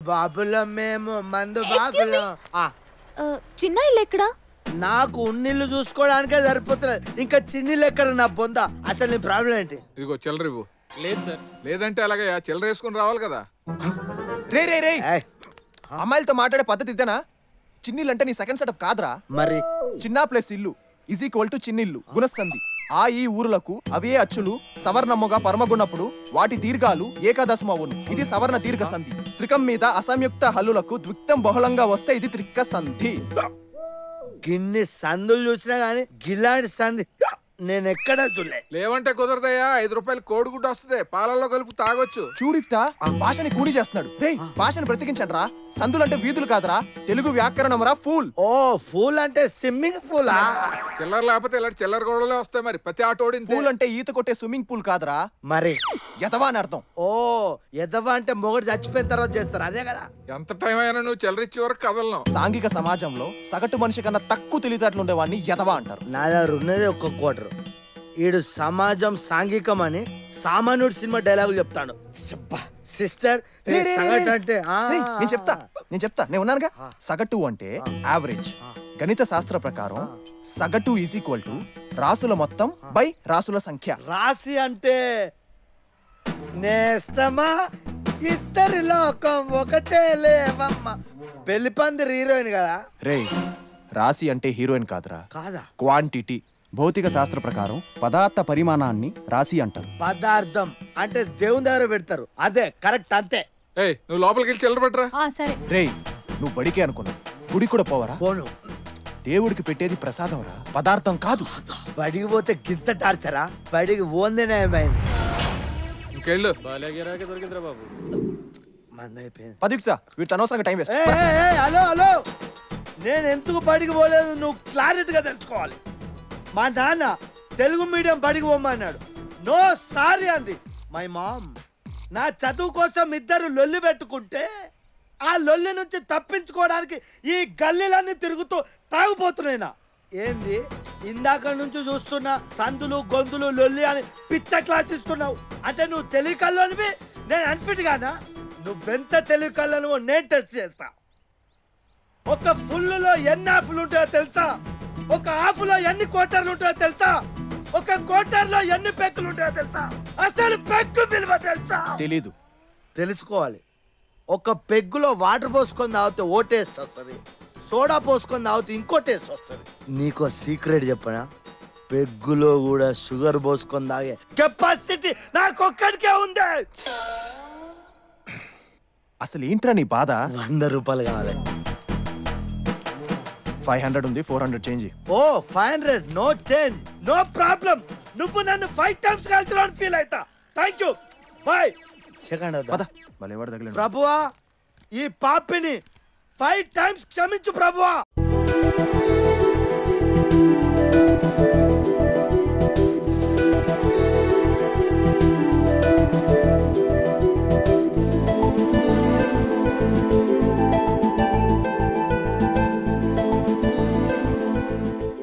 బాబులో మేము మందు బాబులో. చిన్న ఇల్లు ఎక్కడా? నాకు ఉన్నిల్లు చూసుకోవడానికే సరిపోతుంది, ఇంకా చిన్నిల్లు ఎక్కడ నా బొంద? అసలు నీ ప్రాబ్లం ఏంటి? ఇదిగో చిల్లర ఇవ్వు. లేదు సార్. లేదంటే అలాగే చిల్లర వేసుకుని రావాలి కదా. రే రే రే అమ్మాయిలతో మాట్లాడే పద్ధతి ఇదేనా? చిన్నిల్లు అంటే నీ సెకండ్ సెటప్ కాదురా. మరి చిన్న ప్లస్ ఇల్లు ఈజ్ ఈక్వల్ టు చిన్నిల్లు గుణసంధి. ఆ ఈ ఊరులకు అవే అచ్చులు సవర్ణమ్ముగా పరమగున్నప్పుడు వాటి దీర్ఘాలు ఏకాదశమవును. ఇది సవర్ణ దీర్ఘ సంధి. త్రికం మీద అసంయుక్త హల్లులకు ద్విత్వం బహుళంగా వస్తే ఇది త్రిక సంధి. గిన్ని సందులు చూసినా గానీ గిలాంటి సంధి నేను ఎక్కడా చూడలే. లేవంటే కుదరదయ్యా. 5 రూపాయలు కోడిగుడ్డు వస్తుంది, పాలల్లో కలిపి తాగొచ్చు. చూడిక్తా భాషని కూడి చేస్తున్నాడు. రే భాషను బ్రతికించండి రా. సందులంటే వీధులు కాదురా, తెలుగు వ్యాకరణం రా. ఫూల్. ఓ ఫూల్ అంటే స్విమ్మింగ్ పూలా? చిల్లర లేకపోతే ఇలాంటి చిల్లర గోడలే వస్తాయి. మరి ప్రతి ఆటోడి పూల్ అంటే ఈత కొట్టే స్విమ్మింగ్ పూల్ కాదురా, మరి ఎదవా అని అర్థం. ఓ ఎదవా అంటే మొగడు చచ్చిపోయిన తర్వాత చేస్తారు, అదే కదా? ఎంత టైం అయినా నువ్వు చిల్లరిచ్చే వరకు కదలను. సాంఘిక సమాజంలో సగటు మనిషి కన్నా తక్కువ తెలివితేటలు ఉండేవాడిని ఎదవా అంటారు. నా దగ్గర ఉన్నది ఒక్క కోటరు. ఈడు సమాజం సాంఘికం అని సామాన్యుడు సినిమా డైలాగులు చెప్తాడు. సిస్టర్ అంటే నేను చెప్తా నేను ఉన్నానుగా. సగటు అంటే యావరేజ్. గణిత శాస్త్ర ప్రకారం సగటు ఈజ్ ఈక్వల్ టు రాసుల మొత్తం బై రాసుల సంఖ్య. రాశి అంటే నేస్తమా ఇద్దరి లోకం ఒకటే లేవమ్మ. పెళ్లి పందిరి హీరోయిన్ కదా? రే రాశి అంటే హీరోయిన్ కాదురా, కాదా? క్వాంటిటీ. భౌతిక శాస్త్ర ప్రకారం పదార్థ పరిమాణాన్ని రాశి అంటారు. పదార్థం అంటే దేవుని దగ్గర పెడతారు, అదే కరెక్ట్, అంతే. ఏయ్ నువ్వు లోపలికి వెళ్ళి చిల్లర పట్టరా. సరే. రే నువ్వు బడికే అనుకున్నావు, గుడి కూడా పోవరా? పోను. దేవుడికి పెట్టేది ప్రసాదం రా, పదార్థం కాదు. బడికి పోతే గింత టార్చరా? బడికి పోందేనే ఏమైంది? ఇంకెళ్ళు. దొరికిందిరా బాబు. మంద అయిపోయింది. పదిక్తా వీటి అనవసరంగా టైం వేస్ట్. హలో హలో, నేను ఎందుకు బడికి పోలేదు నువ్వు క్లారిటీగా తెలుసుకోవాలి. మా నాన్న తెలుగు మీడియం బడికి పోమన్నాడు, నో సారీ అంది మై మామ్. నా చదువు కోసం ఇద్దరు లొల్లి పెట్టుకుంటే ఆ లొల్లి నుంచి తప్పించుకోవడానికి ఈ గల్లీలన్నీ తిరుగుతూ తాగిపోతున్నాయినా. ఏంది ఇందాక నుంచి చూస్తున్నా సందులు గొంతులు లొల్లి అని పిచ్చ క్లాస్ ఇస్తున్నావు. అంటే నువ్వు తెలివి కల్లోనివి, నేను అన్ఫిట్ గానా? నువ్వెంత తెలివి కల్లోనివో నేను టెస్ట్ చేస్తా. ఒక ఫుల్లులో ఎన్ని హాఫ్లు ఉంటాయో తెలుసా? ఒక హాఫ్లో ఎన్ని క్వార్టర్లు ఉంటాయో తెలుసా? ఒక క్వార్టర్లో ఎన్ని పెక్కులు ఉంటాయో తెలుసా? అసలు పెగ్గు విలువ తెలుసా? తెలీదు. తెలుసుకోవాలి. ఒక పెగ్గులో వాటర్ పోసుకొని తాగితే ఓ టేస్ట్ వస్తుంది, సోడా పోసుకొని తాగితే ఇంకో టేస్ట్ వస్తుంది. నీకో సీక్రెట్ చెప్పనా? పెగ్గులో కూడా షుగర్ పోసుకొని తాగే కెపాసిటీ నాకొక్కడికే ఉంది. అసలు ఏంట్రా నీ బాధ? 100 రూపాయలు కావాలి. 500 ఉంది, 400 చేంజ్. ఓ 500 నో చేంజ్, నో ప్రాబ్లం. నువ్వు నన్ను 5 టైమ్స్ కలిసిన ఫీల్ అవుతా. Thank you, bye. సెకండ్ ప్రభువా, ఈ పాపిని 5 టైమ్స్ క్షమించు ప్రభువా.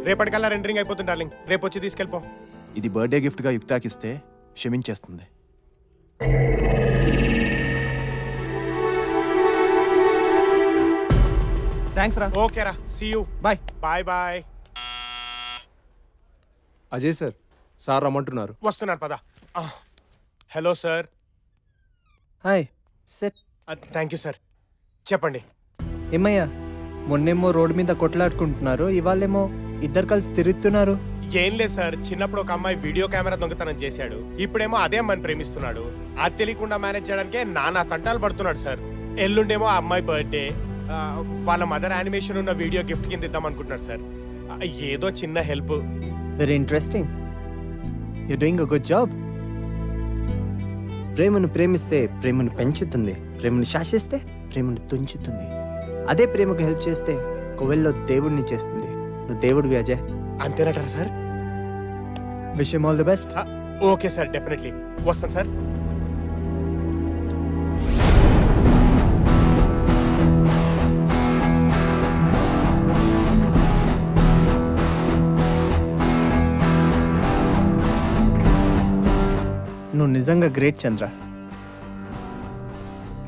రేపటికల్లా రెండరింగ్ అయిపోతుంది డార్లింగ్, రేపు వచ్చి తీసుకెళ్ళిపో. ఇది బర్త్డే గిఫ్ట్ గా యుక్తాకిస్తే క్షమించేస్తుంది. థ్యాంక్స్ రా. ఓకే రా, see you. Bye bye bye. Ajay sir, sir రమ్మంటున్నారు. వస్తున్నారు పద. Hello sir. హాయ్ సెట్. Thank you sir. చెప్పండి. ఏమయ్యా, మొన్నేమో రోడ్డు మీద కొట్లాడుకుంటున్నారు, ఇవాళేమో ఇద్దరు కలిసి తిరుగుతున్నారు. ఏం లేదు సార్, చిన్నప్పుడు ఒక అమ్మాయి వీడియో కెమెరా దొంగతనం చేశాడు, ఇప్పుడేమో అదే అమ్మాయిని ప్రేమిస్తున్నాడు. అది తెలియకుండా మేనేజ్ చేయడానికే నానా తంటాలు పడుతున్నాడు సార్. ఎల్లుండేమో ఆ అమ్మాయి బర్త్డే, వాళ్ళ మదర్ యానిమేషన్ ఉన్న వీడియో గిఫ్ట్ కింద ఇద్దాం అనుకుంటున్నారు సార్. ఏదో చిన్న help. Very interesting, you doing a good job. ప్రేమను ప్రేమిస్తే ప్రేమను పెంచుతుంది, ప్రేమను శాసిస్తే ప్రేమను తుంచుతుంది. అదే ప్రేమకు హెల్ప్ చేస్తే కోవెల్లో దేవుడిని చేస్తుంది. నువ్వు దేవుడివి అజయ్. అంతేనటారా sir? Wish you all the best. Okay sir, definitely వస్తాను సార్. నువ్వు నిజంగా గ్రేట్ చంద్ర.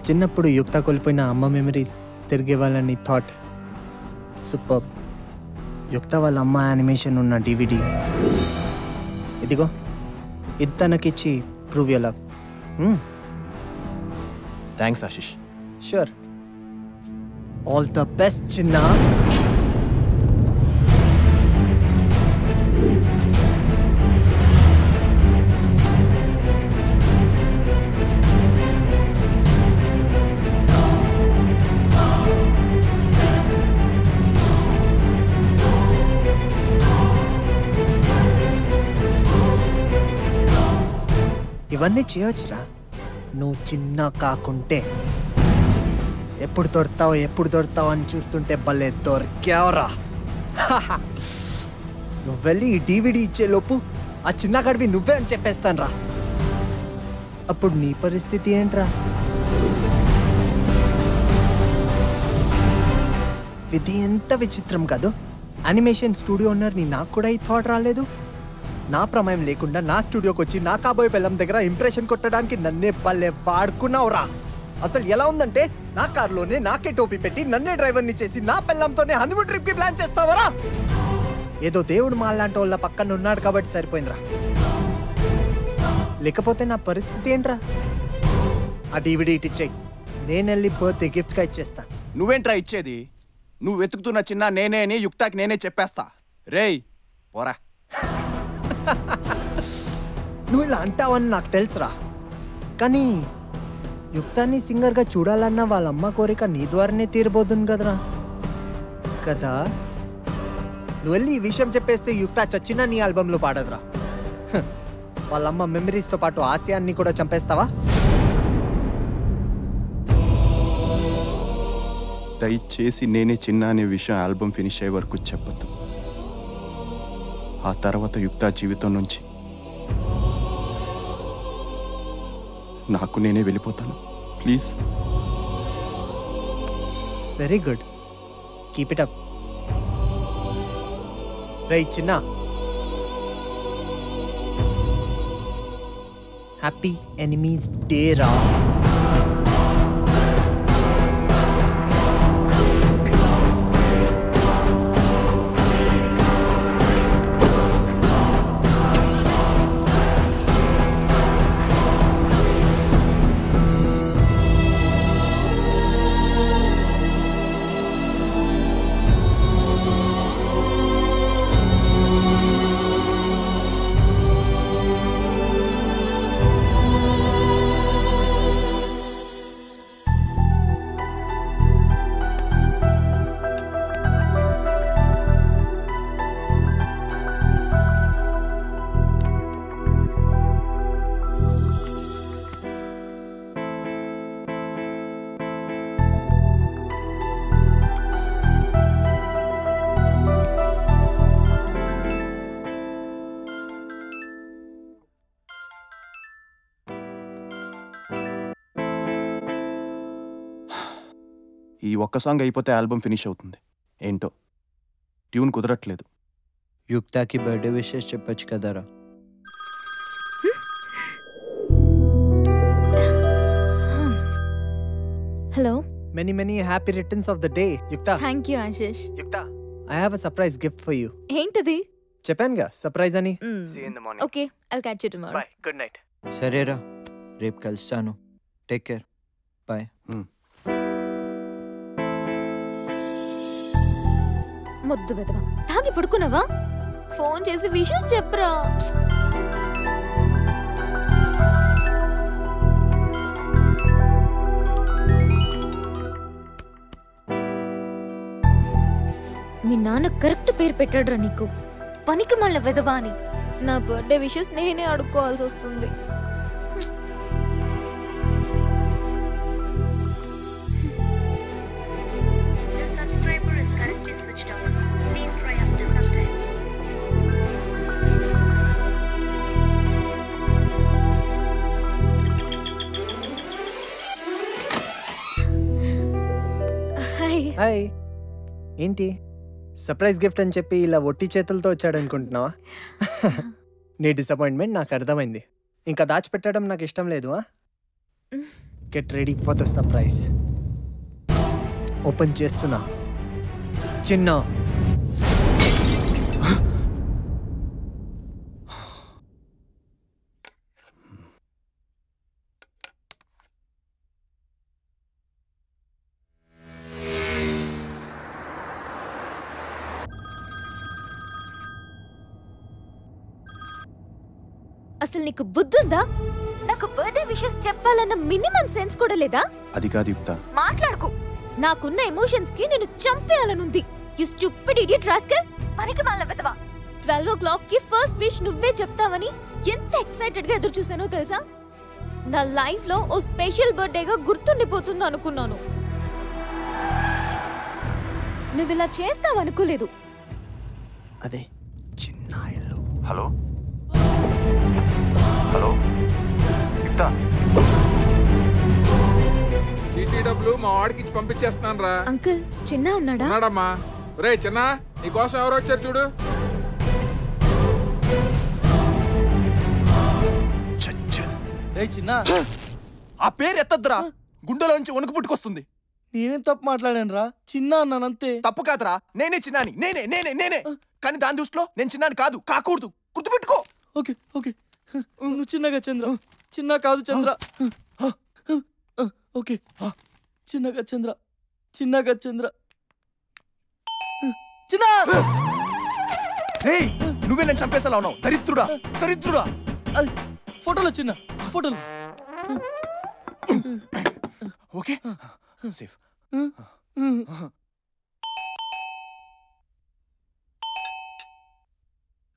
చిన్నప్పుడు యుక్త కోల్పోయిన అమ్మ మెమరీస్ తిరిగే వాళ్ళని థాట్. సూపర్. యుక్త వాళ్ళ అమ్మ యానిమేషన్ ఉన్న DVD ఇదిగో, ఇది తనకిచ్చి prove your love. Thanks Ashish. Sure. All the best చిన్న. ఇవన్నీ చేయొచ్చురా నువ్వు చిన్న కాకుంటే. ఎప్పుడు దొరుకుతావు అని చూస్తుంటే భలే దొరికావురా. నువ్వు వెళ్ళి ఈ DVD ఇచ్చే లోపు ఆ చిన్న గడివి నువ్వే అని చెప్పేస్తాను రా. అప్పుడు నీ పరిస్థితి ఏంట్రా? ఇది ఎంత విచిత్రం కాదు. యానిమేషన్ స్టూడియో ఓనర్ని నాకు కూడా ఈ థాట్ రాలేదు. నా ప్రమేయం లేకుండా నా స్టూడియోకి వచ్చి నా కాబోయే పిల్లం దగ్గర ఇంప్రెషన్ కొట్టడానికి నన్నే భలే వాడుకున్నావురా. అసలు ఎలా ఉందంటే నా కారులోనే నాకే టోపీ పెట్టి నన్నే డ్రైవర్ని చేసి నా పిల్లంతోనే హనీమూన్ ట్రిప్ కి ప్లాన్ చేస్తావరా? ఏదో దేవుడు మాలాంటి వాళ్ళ పక్కన ఉన్నాడు కాబట్టి సరిపోయిందిరా. లేకపోతే నా పరిస్థితి ఏంట్రా? ఆ DVD ఇచ్చేయి, నేను వెళ్ళి బర్త్డే గిఫ్ట్ గా ఇచ్చేస్తా. నువ్వేంట్రా ఇచ్చేది? నువ్వు వెతుకుతున్న చిన్న నేనే అని యుక్తాకి నేనే చెప్పేస్తా. రేయ్ పోరా. నువ్వు ఇలా అంటావని నాకు తెలుసురా. కానీ యుక్తాన్ని సింగర్గా చూడాలన్న వాళ్ళ అమ్మ కోరిక నీ ద్వారానే తీరబోతుంది కదరా. కదా నువ్వు వెళ్ళి ఈ విషయం చెప్పేస్తే యుక్త చచ్చిన నీ ఆల్బంలో పాడదురా. వాళ్ళమ్మ మెమరీస్తో పాటు ఆశయాన్ని కూడా చంపేస్తావా? దయచేసి నేనే చిన్న అనే విషయం ఆల్బమ్ ఫినిష్ అయ్యే వరకు చెప్పొద్దు. ఆ తర్వాత యుక్త జీవితం నుంచి నాకు నేనే వెళ్ళిపోతాను. Please. Very good, keep it up. రే చిన్న, హ్యాపీ ఎనిమీస్ డే రా. ఈ ఒక్క సాంగ్ అయిపోతే ఆల్బమ్ ఫినిష్ అవుతుంది. ఏంటో ట్యూన్ కుదరట్లేదు. యుక్తాకి బర్త్డే విషెస్ చెప్పొచ్చు కదరా. Hello. Many many happy returns of the day Yukta. Thank you Ashish. Yukta, I have a surprise gift for you. ఏంటది? చెప్పానుగా సర్ప్రైజ్ అని. Okay, I'll catch you tomorrow. Bye, good night. సరేరా, రేపు కలుస్తాను. Take care. బాయ్. మొద్దు వెదవా, తాగి పడుకున్నావా? ఫోన్ చేసి విషెస్ చెప్పరా. మీ నాన్న కరెక్ట్ పేరు పెట్టాడురా నీకు, పనికి మళ్ళీ వెదవా అని. నా బర్త్డే విషెస్ నేనే అడుక్కోవాల్సి వస్తుంది. హాయ్. ఏంటి సర్ప్రైజ్ గిఫ్ట్ అని చెప్పి ఇలా ఒట్టి చేతులతో వచ్చాడు అనుకుంటున్నావా? నీ డిసప్పాయింట్మెంట్ నాకు అర్థమైంది. ఇంకా దాచిపెట్టడం నాకు ఇష్టం లేదు. Get ready for the surprise. Open చేస్తున్నా. చిన్న అసలు నీకు బుద్ధుందా? నాకు బర్త్డే విషెస్ చెప్పాలన్న మినిమం సెన్స్ కూడా లేదా? అది కాదు యుక్త. మాట్లాడుకు. నాకున్న ఎమోషన్స్ కి నేను చంపేయాలనుంది. You stupid idiot rascal. పనికిమాలిన వెధవ. 12 o'clock కి ఫస్ట్ విష్ నువ్వే చెప్తావని ఎంత ఎక్సైటెడ్ గా ఎదురు చూసానో తెలుసా? నా లైఫ్ లో ఓ స్పెషల్ బర్త్డేగా గుర్తుండిపోతుందో అనుకున్నాను. నువ్వు ఇలా చేస్తావనుకోలేదు. అదే చిన్న ఇల్లు. హలో హలో యుక్త. టీటీ డబ్బులు మా వాడికి ఇచ్చి పంపించేస్తున్నాను రా. అంకుల్ చిన్న ఉన్నాడా? ఉన్నాడమ్మా. రే చిన్న, నీకోసం ఎవరు వచ్చారు చూడు. చిన్న ఆ పేరు ఎత్తద్దురా, గుండెలోంచి వణుకు పుట్టుకొస్తుంది. నేనేం తప్పు మాట్లాడాను రా, చిన్న అన్నానంతే. తప్పు కాదురా, నేనే చిన్నాని. నేనే నేనే నేనే కానీ దాని దృష్టిలో నేను చిన్నాని కాదు, కాకూడదు. గుర్తుపెట్టుకో. ఓకే ఓకే, నువ్వు చిన్నగా చంద్ర. చిన్న కాదు చంద్ర. ఓకే, చిన్నగా చంద్ర. చిన్నగా చంద్ర. చిన్న. రేయ్, నువ్వే నేను చంపేసేలా ఉన్నావు. దరిద్రుడా దరిద్రుడా. అది ఫోటోలో చిన్న ఫోటోలు. Okay safe.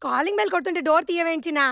కాలింగ్ బెల్ కొడుతుంటే డోర్ తీయవేంచినా?